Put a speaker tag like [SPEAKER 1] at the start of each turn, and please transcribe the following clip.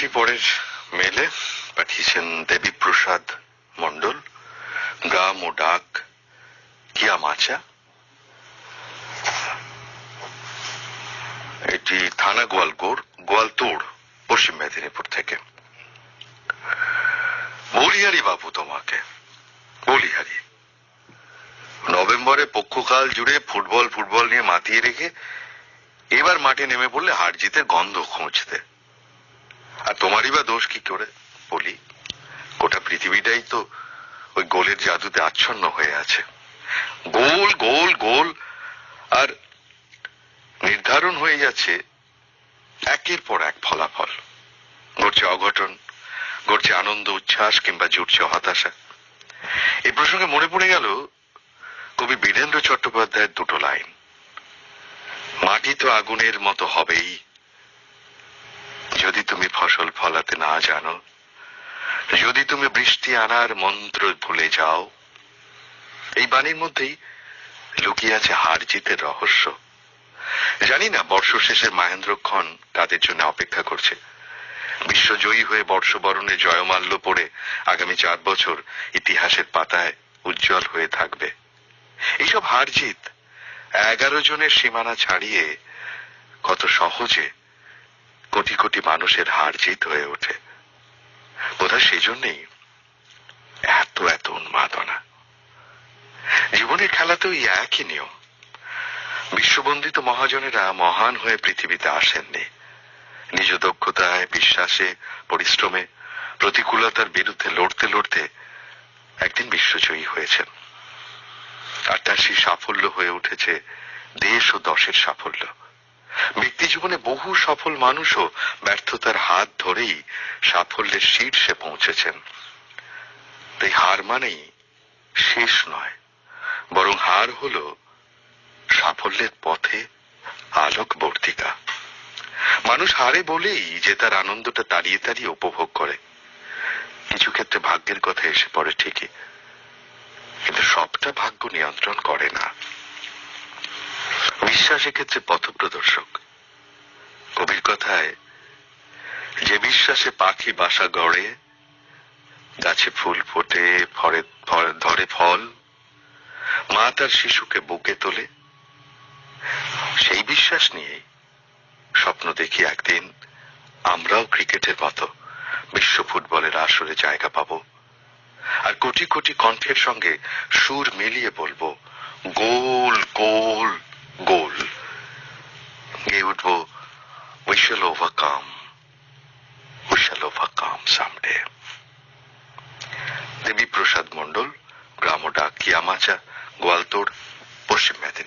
[SPEAKER 1] চিঠি পরের মেলে পাঠিয়েছেন দেবীপ্রসাদ মণ্ডল, গ্রাম ও ডাক কিয়ামাচা। এটি থানা গোয়ালতোড়, পশ্চিম মেদিনীপুর থেকে। বলিহারি বাবু, তোমাকে বলিহারি। নভেম্বরে পক্ষকাল জুড়ে ফুটবল নিয়ে মাতিয়ে রেখে এবার মাঠে নেমে পড়লে হার জিতের গন্ধ খুঁজতে। আর তোমারই বা দোষ কি করে বলি? গোটা পৃথিবীটাই তো ওই গোলের জাদুতে আচ্ছন্ন হয়ে আছে। গোল গোল গোল, আর নির্ধারণ হয়ে যাচ্ছে একের পর এক ফলাফল। ঘটছে অঘটন, ঘটছে আনন্দ উচ্ছ্বাস, কিংবা জুটছে হতাশা। এই প্রসঙ্গে মনে পড়ে গেল কবি বীরেন্দ্র চট্টোপাধ্যায়ের দুটো লাইন, মাটি তো আগুনের মতো হবেই যদি তুমি ফসল ফলাতে না জানো, যদি তুমি বৃষ্টি আনার মন্ত্র ভুলে যাও। এই বাণীর মধ্যেই লুকিয়ে আছে হার জিতের রহস্য। জানি না বর্ষশেষের মাহেন্দ্রক্ষণ কাদের জন্য অপেক্ষা করছে। বিশ্বজয়ী হয়ে বর্ষবরণে জয়মাল্য পড়ে আগামী 4 বছর ইতিহাসের পাতায় উজ্জ্বল হয়ে থাকবে। এইসব হার জিত 11 জনের সীমানা ছাড়িয়ে কত সহজে কোটি কোটি মানুষের হার জিত হয়ে ওঠে। বোধহয় সেই জন্যই এত এত উন্মাদনা। জীবনের খেলাতেও একই নিয়ম। বিশ্ববন্দিত মহাজনেরা মহান হয়ে পৃথিবীতে আসেননি। নিজ দক্ষতায়, বিশ্বাসে, পরিশ্রমে, প্রতিকূলতার বিরুদ্ধে লড়তে লড়তে একদিন বিশ্বজয়ী হয়েছেন। আর তার সেই সাফল্য হয়ে উঠেছে দেশ ও দশের সাফল্য। ব্যক্তি জীবনে বহু সফল মানুষও ব্যর্থতার হাত ধরেই সাফল্যের শীর্ষে পৌঁছেছেন। তাই হার মানেই শেষ নয়, বরং হার হলো সাফল্যের পথে আলোকবর্তিকা। মানুষ হারে বলেই যে তার আনন্দটা তাড়িয়ে তাড়িয়ে উপভোগ করে। কিছু ক্ষেত্রে ভাগ্যের কথা এসে পড়ে ঠিকই, কিন্তু সবটা ভাগ্য নিয়ন্ত্রণ করে না। বিশ্বাস এক্ষেত্রে পথপ্রদর্শক। কবির কথায়, যে বিশ্বাসে পাখি বাসা গড়ে, গাছে ফুল ফোটে, ধরে ফল, মা তার শিশুকে বুকে তোলে, সেই বিশ্বাস নিয়েই স্বপ্ন দেখি একদিন আমরাও ক্রিকেটের মতো বিশ্ব ফুটবলের আসরে জায়গা পাবো। আর কোটি কোটি কণ্ঠের সঙ্গে সুর মিলিয়ে বলবো, গোল গোল গোল। গেয়ে উঠবো, we shall overcome someday. Debiprasad মণ্ডল, গ্রাম ও ডাক কিয়ামাচা, গোয়ালতোড়, পশ্চিম মেদিনীপুর।